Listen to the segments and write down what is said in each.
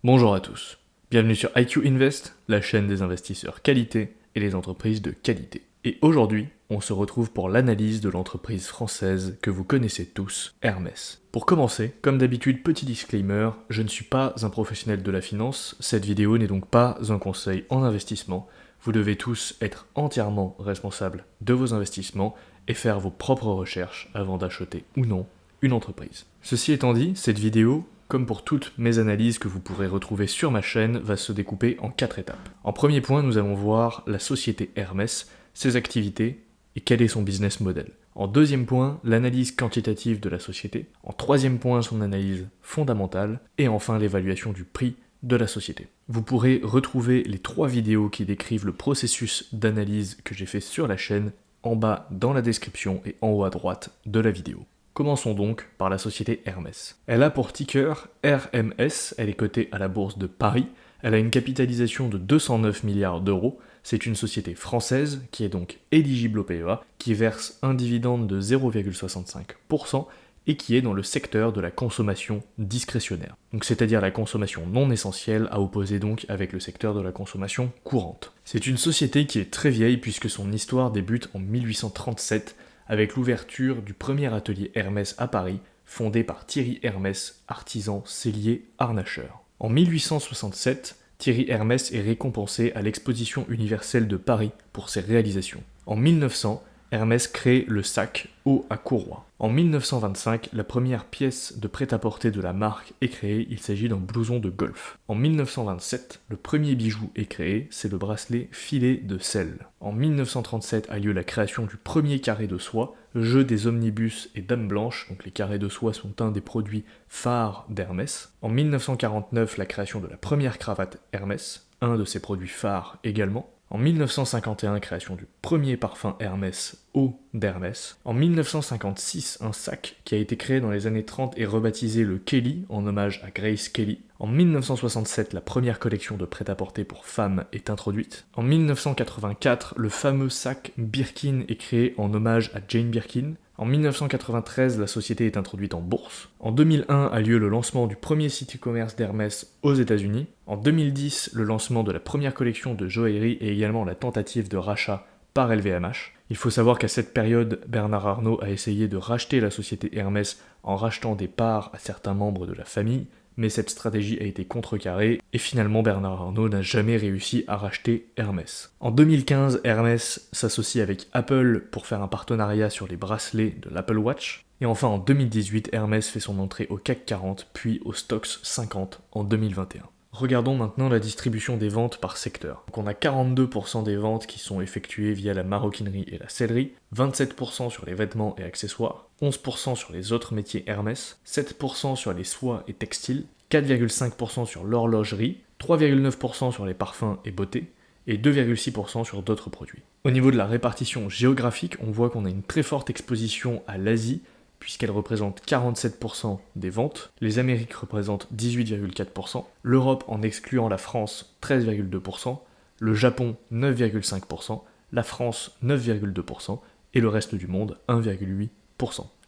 Bonjour à tous, bienvenue sur IQ Invest, la chaîne des investisseurs qualité et les entreprises de qualité. Et aujourd'hui, on se retrouve pour l'analyse de l'entreprise française que vous connaissez tous, Hermès. Pour commencer, comme d'habitude, petit disclaimer, je ne suis pas un professionnel de la finance, cette vidéo n'est donc pas un conseil en investissement, vous devez tous être entièrement responsables de vos investissements et faire vos propres recherches avant d'acheter ou non une entreprise. Ceci étant dit, cette vidéo, comme pour toutes mes analyses que vous pourrez retrouver sur ma chaîne, va se découper en 4 étapes. En premier point, nous allons voir la société Hermès, ses activités et quel est son business model. En deuxième point, l'analyse quantitative de la société. En troisième point, son analyse fondamentale. Et enfin, l'évaluation du prix de la société. Vous pourrez retrouver les 3 vidéos qui décrivent le processus d'analyse que j'ai fait sur la chaîne en bas dans la description et en haut à droite de la vidéo. Commençons donc par la société Hermès. Elle a pour ticker RMS, elle est cotée à la bourse de Paris, elle a une capitalisation de 209 milliards d'euros, c'est une société française qui est donc éligible au PEA, qui verse un dividende de 0,65% et qui est dans le secteur de la consommation discrétionnaire. Donc c'est-à-dire la consommation non essentielle à opposer donc avec le secteur de la consommation courante. C'est une société qui est très vieille puisque son histoire débute en 1837 avec l'ouverture du premier atelier Hermès à Paris, fondé par Thierry Hermès, artisan sellier harnacheur. En 1867, Thierry Hermès est récompensé à l'Exposition universelle de Paris pour ses réalisations. En 1900, Hermès crée le sac haut à courroie. En 1925, la première pièce de prêt-à-porter de la marque est créée, il s'agit d'un blouson de golf. En 1927, le premier bijou est créé, c'est le bracelet filet de sel. En 1937 a lieu la création du premier carré de soie, jeu des omnibus et dames blanches, donc les carrés de soie sont un des produits phares d'Hermès. En 1949, la création de la première cravate Hermès, un de ses produits phares également. En 1951, création du premier parfum Hermès, Eau d'Hermès. En 1956, un sac qui a été créé dans les années 30 et rebaptisé le Kelly en hommage à Grace Kelly. En 1967, la première collection de prêt-à-porter pour femmes est introduite. En 1984, le fameux sac Birkin est créé en hommage à Jane Birkin. En 1993, la société est introduite en bourse. En 2001 a lieu le lancement du premier site e-commerce d'Hermès aux États-Unis. En 2010, le lancement de la première collection de joaillerie et également la tentative de rachat par LVMH. Il faut savoir qu'à cette période, Bernard Arnault a essayé de racheter la société Hermès en rachetant des parts à certains membres de la famille, mais cette stratégie a été contrecarrée et finalement Bernard Arnault n'a jamais réussi à racheter Hermès. En 2015, Hermès s'associe avec Apple pour faire un partenariat sur les bracelets de l'Apple Watch. Et enfin en 2018, Hermès fait son entrée au CAC 40 puis au Stoxx 50 en 2021. Regardons maintenant la distribution des ventes par secteur. Donc on a 42% des ventes qui sont effectuées via la maroquinerie et la sellerie, 27% sur les vêtements et accessoires, 11% sur les autres métiers Hermès, 7% sur les soies et textiles, 4,5% sur l'horlogerie, 3,9% sur les parfums et beauté, et 2,6% sur d'autres produits. Au niveau de la répartition géographique, on voit qu'on a une très forte exposition à l'Asie, puisqu'elle représente 47% des ventes, les Amériques représentent 18,4%, l'Europe en excluant la France 13,2%, le Japon 9,5%, la France 9,2% et le reste du monde 1,8%.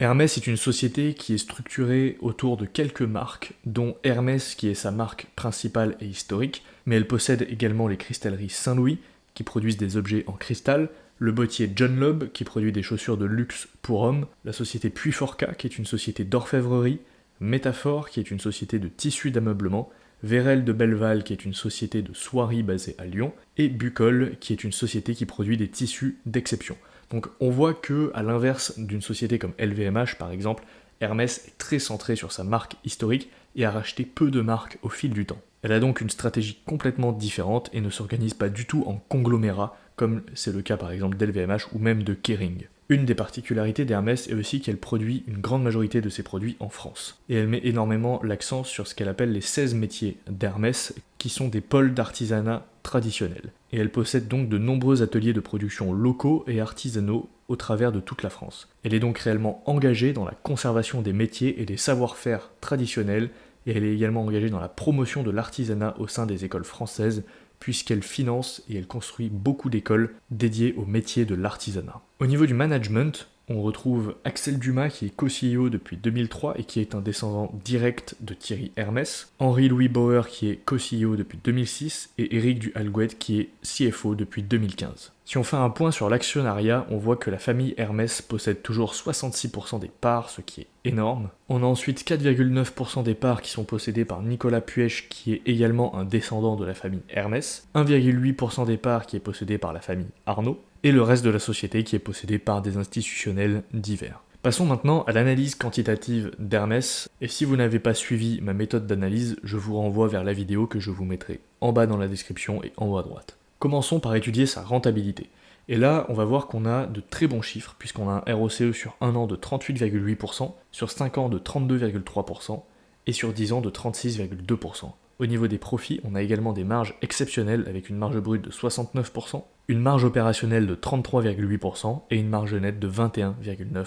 Hermès est une société qui est structurée autour de quelques marques, dont Hermès qui est sa marque principale et historique, mais elle possède également les cristalleries Saint-Louis qui produisent des objets en cristal, le bottier John Lobb qui produit des chaussures de luxe pour hommes, la société Puyforca qui est une société d'orfèvrerie, Métaphore qui est une société de tissus d'ameublement, Vérel de Belleval qui est une société de soierie basée à Lyon, et Bucol qui est une société qui produit des tissus d'exception. Donc on voit que, à l'inverse d'une société comme LVMH par exemple, Hermès est très centré sur sa marque historique et a racheté peu de marques au fil du temps. Elle a donc une stratégie complètement différente et ne s'organise pas du tout en conglomérat, comme c'est le cas par exemple d'LVMH ou même de Kering. Une des particularités d'Hermès est aussi qu'elle produit une grande majorité de ses produits en France. Et elle met énormément l'accent sur ce qu'elle appelle les 16 métiers d'Hermès, qui sont des pôles d'artisanat traditionnels. Et elle possède donc de nombreux ateliers de production locaux et artisanaux au travers de toute la France. Elle est donc réellement engagée dans la conservation des métiers et des savoir-faire traditionnels, et elle est également engagée dans la promotion de l'artisanat au sein des écoles françaises, puisqu'elle finance et elle construit beaucoup d'écoles dédiées au métier de l'artisanat. Au niveau du management, On retrouve Axel Dumas qui est co-CEO depuis 2003 et qui est un descendant direct de Thierry Hermès, Henri-Louis Bauer qui est co-CEO depuis 2006 et Éric du Halgouët qui est CFO depuis 2015. Si on fait un point sur l'actionnariat, on voit que la famille Hermès possède toujours 66% des parts, ce qui est énorme. On a ensuite 4,9% des parts qui sont possédées par Nicolas Puech qui est également un descendant de la famille Hermès, 1,8% des parts qui est possédée par la famille Arnaud, et le reste de la société qui est possédée par des institutionnels divers. Passons maintenant à l'analyse quantitative d'Hermès, et si vous n'avez pas suivi ma méthode d'analyse, je vous renvoie vers la vidéo que je vous mettrai en bas dans la description et en haut à droite. Commençons par étudier sa rentabilité. Et là, on va voir qu'on a de très bons chiffres, puisqu'on a un ROCE sur 1 an de 38,8%, sur 5 ans de 32,3%, et sur 10 ans de 36,2%. Au niveau des profits, on a également des marges exceptionnelles avec une marge brute de 69%, une marge opérationnelle de 33,8% et une marge nette de 21,9%.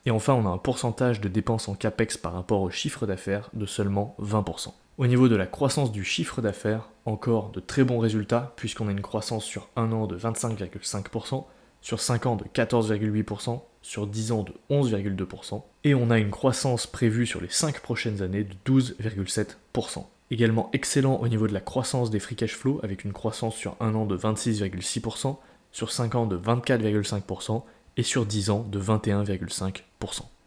Et enfin, on a un pourcentage de dépenses en CAPEX par rapport au chiffre d'affaires de seulement 20%. Au niveau de la croissance du chiffre d'affaires, encore de très bons résultats puisqu'on a une croissance sur 1 an de 25,5%, sur 5 ans de 14,8%, sur 10 ans de 11,2%, et on a une croissance prévue sur les 5 prochaines années de 12,7%. Également excellent au niveau de la croissance des free cash flow avec une croissance sur 1 an de 26,6%, sur 5 ans de 24,5% et sur 10 ans de 21,5%.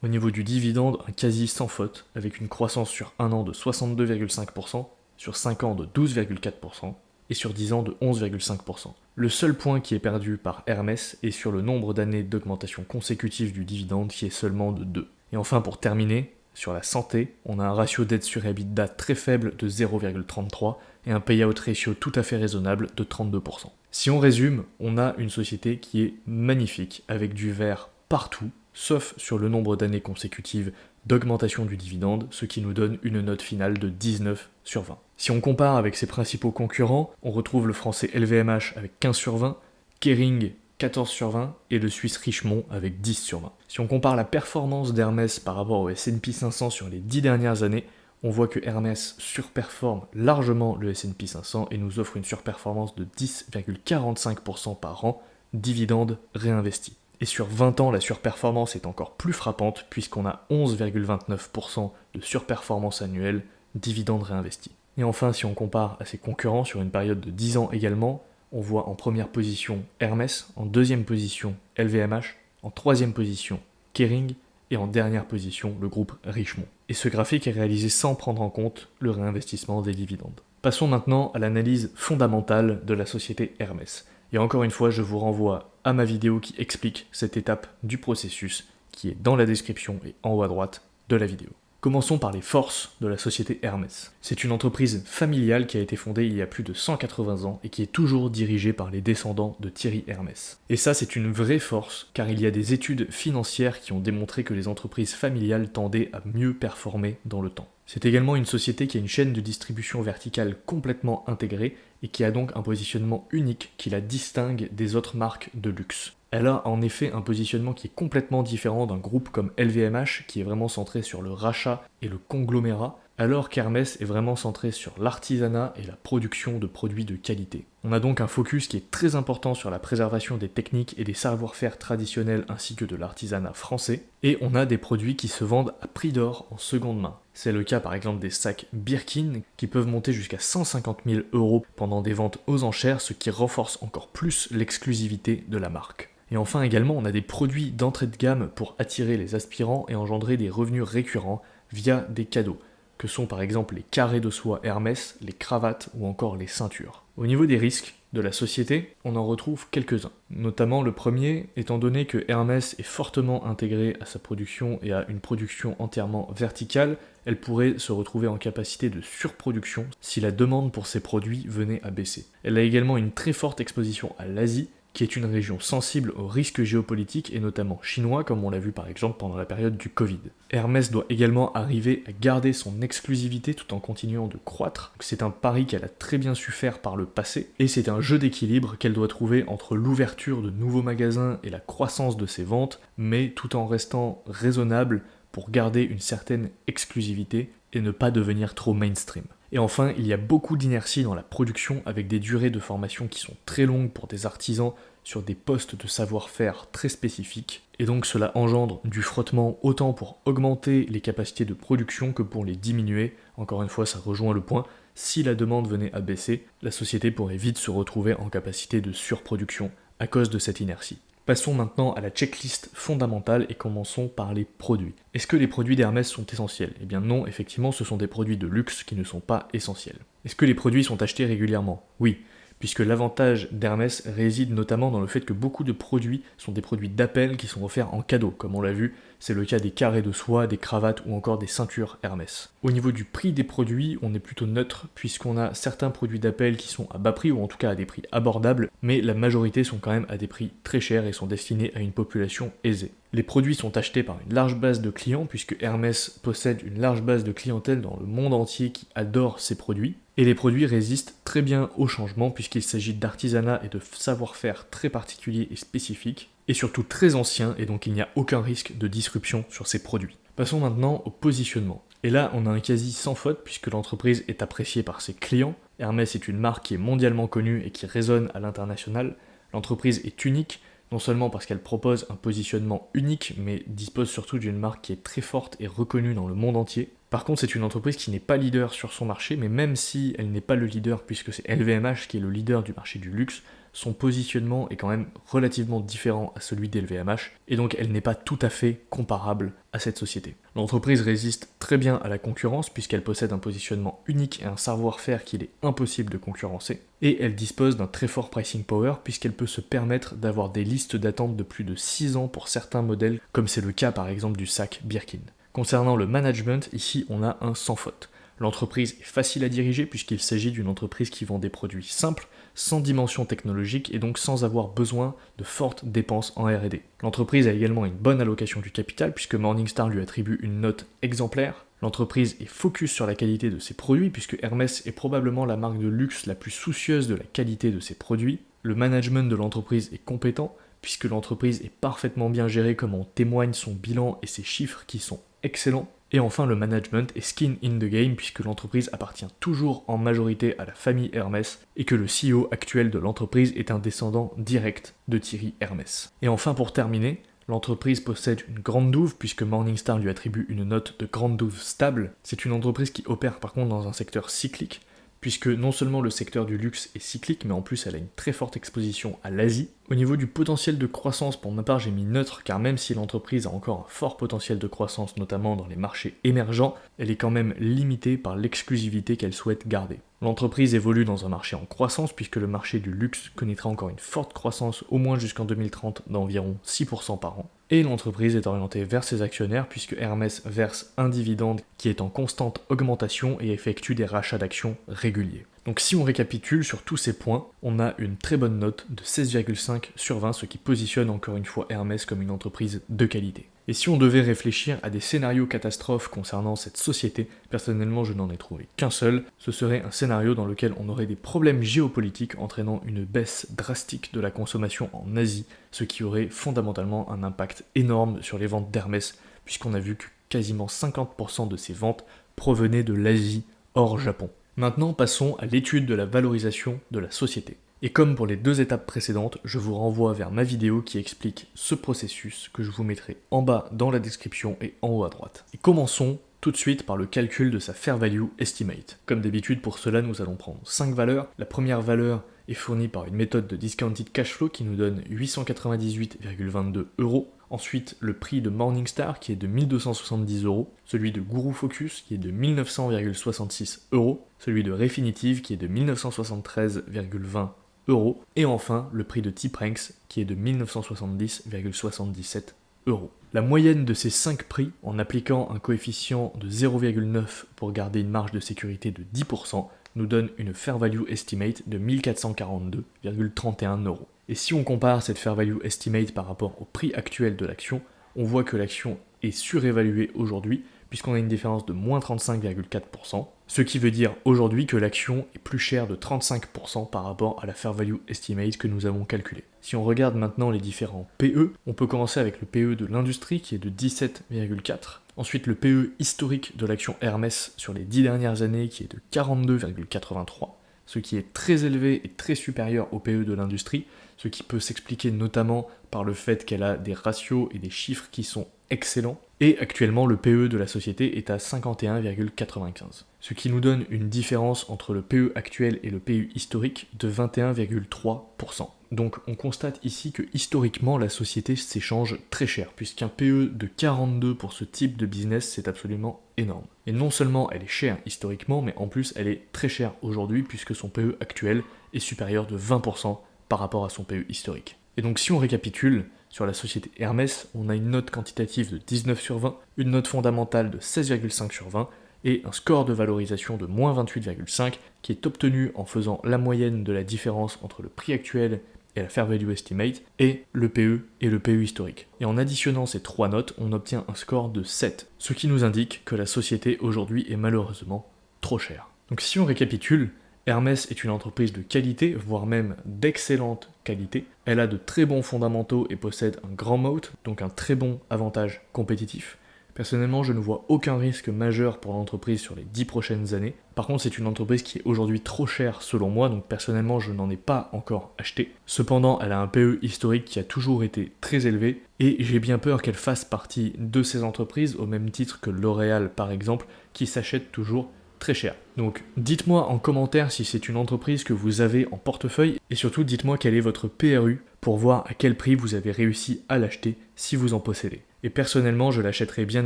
Au niveau du dividende, un quasi sans faute avec une croissance sur 1 an de 62,5%, sur 5 ans de 12,4% et sur 10 ans de 11,5%. Le seul point qui est perdu par Hermès est sur le nombre d'années d'augmentation consécutive du dividende qui est seulement de 2. Et enfin pour terminer, sur la santé, on a un ratio dette sur EBITDA très faible de 0,33 et un payout ratio tout à fait raisonnable de 32%. Si on résume, on a une société qui est magnifique avec du vert partout, sauf sur le nombre d'années consécutives d'augmentation du dividende, ce qui nous donne une note finale de 19 sur 20. Si on compare avec ses principaux concurrents, on retrouve le français LVMH avec 15 sur 20, Kering 14 sur 20 et le suisse Richemont avec 10 sur 20. Si on compare la performance d'Hermès par rapport au S&P 500 sur les 10 dernières années, on voit que Hermès surperforme largement le S&P 500 et nous offre une surperformance de 10,45% par an, dividende réinvesti. Et sur 20 ans, la surperformance est encore plus frappante puisqu'on a 11,29% de surperformance annuelle, dividende réinvesti. Et enfin, si on compare à ses concurrents sur une période de 10 ans également, on voit en première position Hermès, en deuxième position LVMH, en troisième position Kering et en dernière position le groupe Richemont. Et ce graphique est réalisé sans prendre en compte le réinvestissement des dividendes. Passons maintenant à l'analyse fondamentale de la société Hermès. Et encore une fois, je vous renvoie à ma vidéo qui explique cette étape du processus qui est dans la description et en haut à droite de la vidéo. Commençons par les forces de la société Hermès. C'est une entreprise familiale qui a été fondée il y a plus de 180 ans et qui est toujours dirigée par les descendants de Thierry Hermès. Et ça, c'est une vraie force, car il y a des études financières qui ont démontré que les entreprises familiales tendaient à mieux performer dans le temps. C'est également une société qui a une chaîne de distribution verticale complètement intégrée et qui a donc un positionnement unique qui la distingue des autres marques de luxe. Elle a en effet un positionnement qui est complètement différent d'un groupe comme LVMH qui est vraiment centré sur le rachat et le conglomérat, alors qu'Hermès est vraiment centré sur l'artisanat et la production de produits de qualité. On a donc un focus qui est très important sur la préservation des techniques et des savoir-faire traditionnels ainsi que de l'artisanat français, et on a des produits qui se vendent à prix d'or en seconde main. C'est le cas par exemple des sacs Birkin qui peuvent monter jusqu'à 150 000 € pendant des ventes aux enchères, ce qui renforce encore plus l'exclusivité de la marque. Et enfin également, on a des produits d'entrée de gamme pour attirer les aspirants et engendrer des revenus récurrents via des cadeaux, que sont par exemple les carrés de soie Hermès, les cravates ou encore les ceintures. Au niveau des risques de la société, on en retrouve quelques-uns. Notamment le premier, étant donné que Hermès est fortement intégré à sa production et à une production entièrement verticale, elle pourrait se retrouver en capacité de surproduction si la demande pour ses produits venait à baisser. Elle a également une très forte exposition à l'Asie, qui est une région sensible aux risques géopolitiques et notamment chinois comme on l'a vu par exemple pendant la période du Covid. Hermès doit également arriver à garder son exclusivité tout en continuant de croître. C'est un pari qu'elle a très bien su faire par le passé et c'est un jeu d'équilibre qu'elle doit trouver entre l'ouverture de nouveaux magasins et la croissance de ses ventes, mais tout en restant raisonnable pour garder une certaine exclusivité et ne pas devenir trop mainstream. Et enfin, il y a beaucoup d'inertie dans la production avec des durées de formation qui sont très longues pour des artisans sur des postes de savoir-faire très spécifiques, et donc cela engendre du frottement autant pour augmenter les capacités de production que pour les diminuer. Encore une fois, ça rejoint le point, si la demande venait à baisser, la société pourrait vite se retrouver en capacité de surproduction à cause de cette inertie. Passons maintenant à la checklist fondamentale et commençons par les produits. Est-ce que les produits d'Hermès sont essentiels? Eh bien non, effectivement, ce sont des produits de luxe qui ne sont pas essentiels. Est-ce que les produits sont achetés régulièrement? Oui, puisque l'avantage d'Hermès réside notamment dans le fait que beaucoup de produits sont des produits d'appel qui sont offerts en cadeau, comme on l'a vu, c'est le cas des carrés de soie, des cravates ou encore des ceintures Hermès. Au niveau du prix des produits, on est plutôt neutre, puisqu'on a certains produits d'appel qui sont à bas prix, ou en tout cas à des prix abordables, mais la majorité sont quand même à des prix très chers et sont destinés à une population aisée. Les produits sont achetés par une large base de clients, puisque Hermès possède une large base de clientèle dans le monde entier qui adore ces produits, et les produits résistent très bien au changement, puisqu'il s'agit d'artisanat et de savoir-faire très particuliers et spécifiques, et surtout très anciens, et donc il n'y a aucun risque de disruption sur ces produits. Passons maintenant au positionnement. Et là, on a un quasi sans faute, puisque l'entreprise est appréciée par ses clients. Hermès est une marque qui est mondialement connue et qui résonne à l'international. L'entreprise est unique, non seulement parce qu'elle propose un positionnement unique, mais dispose surtout d'une marque qui est très forte et reconnue dans le monde entier. Par contre, c'est une entreprise qui n'est pas leader sur son marché, mais même si elle n'est pas le leader, puisque c'est LVMH qui est le leader du marché du luxe, son positionnement est quand même relativement différent à celui d'LVMH, et donc elle n'est pas tout à fait comparable à cette société. L'entreprise résiste très bien à la concurrence, puisqu'elle possède un positionnement unique et un savoir-faire qu'il est impossible de concurrencer, et elle dispose d'un très fort pricing power, puisqu'elle peut se permettre d'avoir des listes d'attente de plus de 6 ans pour certains modèles, comme c'est le cas par exemple du sac Birkin. Concernant le management, ici on a un sans faute. L'entreprise est facile à diriger puisqu'il s'agit d'une entreprise qui vend des produits simples, sans dimension technologique et donc sans avoir besoin de fortes dépenses en R&D. L'entreprise a également une bonne allocation du capital puisque Morningstar lui attribue une note exemplaire. L'entreprise est focus sur la qualité de ses produits puisque Hermès est probablement la marque de luxe la plus soucieuse de la qualité de ses produits. Le management de l'entreprise est compétent puisque l'entreprise est parfaitement bien gérée comme en témoigne son bilan et ses chiffres qui sont excellents. Et enfin, le management est skin in the game puisque l'entreprise appartient toujours en majorité à la famille Hermès et que le CEO actuel de l'entreprise est un descendant direct de Thierry Hermès. Et enfin, pour terminer, l'entreprise possède une grande douve puisque Morningstar lui attribue une note de grande douve stable. C'est une entreprise qui opère par contre dans un secteur cyclique puisque non seulement le secteur du luxe est cyclique, mais en plus elle a une très forte exposition à l'Asie. Au niveau du potentiel de croissance, pour ma part j'ai mis neutre, car même si l'entreprise a encore un fort potentiel de croissance, notamment dans les marchés émergents, elle est quand même limitée par l'exclusivité qu'elle souhaite garder. L'entreprise évolue dans un marché en croissance, puisque le marché du luxe connaîtra encore une forte croissance, au moins jusqu'en 2030, d'environ 6% par an. Et l'entreprise est orientée vers ses actionnaires, puisque Hermès verse un dividende qui est en constante augmentation et effectue des rachats d'actions réguliers. Donc si on récapitule sur tous ces points, on a une très bonne note de 16,5 sur 20, ce qui positionne encore une fois Hermès comme une entreprise de qualité. Et si on devait réfléchir à des scénarios catastrophes concernant cette société, personnellement je n'en ai trouvé qu'un seul, ce serait un scénario dans lequel on aurait des problèmes géopolitiques entraînant une baisse drastique de la consommation en Asie, ce qui aurait fondamentalement un impact énorme sur les ventes d'Hermès, puisqu'on a vu que quasiment 50% de ces ventes provenaient de l'Asie hors Japon. Maintenant, passons à l'étude de la valorisation de la société. Et comme pour les deux étapes précédentes, je vous renvoie vers ma vidéo qui explique ce processus que je vous mettrai en bas dans la description et en haut à droite. Et commençons tout de suite par le calcul de sa Fair Value Estimate. Comme d'habitude, pour cela, nous allons prendre 5 valeurs. La première valeur est fournie par une méthode de Discounted Cash Flow qui nous donne 898,22 €. Ensuite, le prix de Morningstar qui est de 1270 €, celui de Guru Focus qui est de 1900,66 €, celui de Refinitiv qui est de 1973,20 €, et enfin le prix de T-Pranks qui est de 1970,77 €. La moyenne de ces 5 prix, en appliquant un coefficient de 0,9 pour garder une marge de sécurité de 10%, nous donne une Fair Value Estimate de 1442,31 €. Et si on compare cette Fair Value Estimate par rapport au prix actuel de l'action, on voit que l'action est surévaluée aujourd'hui, puisqu'on a une différence de moins 35,4%, ce qui veut dire aujourd'hui que l'action est plus chère de 35% par rapport à la Fair Value Estimate que nous avons calculée. Si on regarde maintenant les différents PE, on peut commencer avec le PE de l'industrie qui est de 17,4. Ensuite, le PE historique de l'action Hermès sur les 10 dernières années qui est de 42,83, ce qui est très élevé et très supérieur au PE de l'industrie, ce qui peut s'expliquer notamment par le fait qu'elle a des ratios et des chiffres qui sont excellents. Et actuellement, le PE de la société est à 51,95, ce qui nous donne une différence entre le PE actuel et le PE historique de 21,3%. Donc on constate ici que historiquement la société s'échange très cher, puisqu'un PE de 42 pour ce type de business c'est absolument énorme. Et non seulement elle est chère historiquement, mais en plus elle est très chère aujourd'hui puisque son PE actuel est supérieur de 20% par rapport à son PE historique. Et donc si on récapitule, sur la société Hermès, on a une note quantitative de 19 sur 20, une note fondamentale de 16,5 sur 20, et un score de valorisation de moins 28,5 qui est obtenu en faisant la moyenne de la différence entre le prix actuel et la fair value estimate, et le PE et le PE historique. Et en additionnant ces trois notes, on obtient un score de 7, ce qui nous indique que la société aujourd'hui est malheureusement trop chère. Donc si on récapitule, Hermès est une entreprise de qualité, voire même d'excellente qualité. Elle a de très bons fondamentaux et possède un grand moat, donc un très bon avantage compétitif. Personnellement, je ne vois aucun risque majeur pour l'entreprise sur les 10 prochaines années. Par contre, c'est une entreprise qui est aujourd'hui trop chère selon moi, donc personnellement, je n'en ai pas encore acheté. Cependant, elle a un PE historique qui a toujours été très élevé, et j'ai bien peur qu'elle fasse partie de ces entreprises, au même titre que L'Oréal par exemple, qui s'achètent toujours très cher. Donc dites-moi en commentaire si c'est une entreprise que vous avez en portefeuille et surtout dites-moi quel est votre PRU pour voir à quel prix vous avez réussi à l'acheter si vous en possédez. Et personnellement, je l'achèterai bien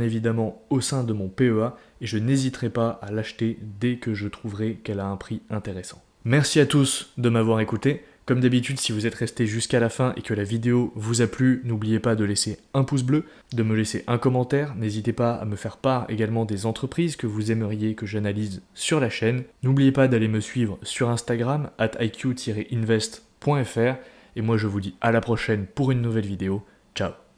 évidemment au sein de mon PEA et je n'hésiterai pas à l'acheter dès que je trouverai qu'elle a un prix intéressant. Merci à tous de m'avoir écouté. Comme d'habitude, si vous êtes resté jusqu'à la fin et que la vidéo vous a plu, n'oubliez pas de laisser un pouce bleu, de me laisser un commentaire, n'hésitez pas à me faire part également des entreprises que vous aimeriez que j'analyse sur la chaîne. N'oubliez pas d'aller me suivre sur Instagram @iq-invest.fr et moi je vous dis à la prochaine pour une nouvelle vidéo.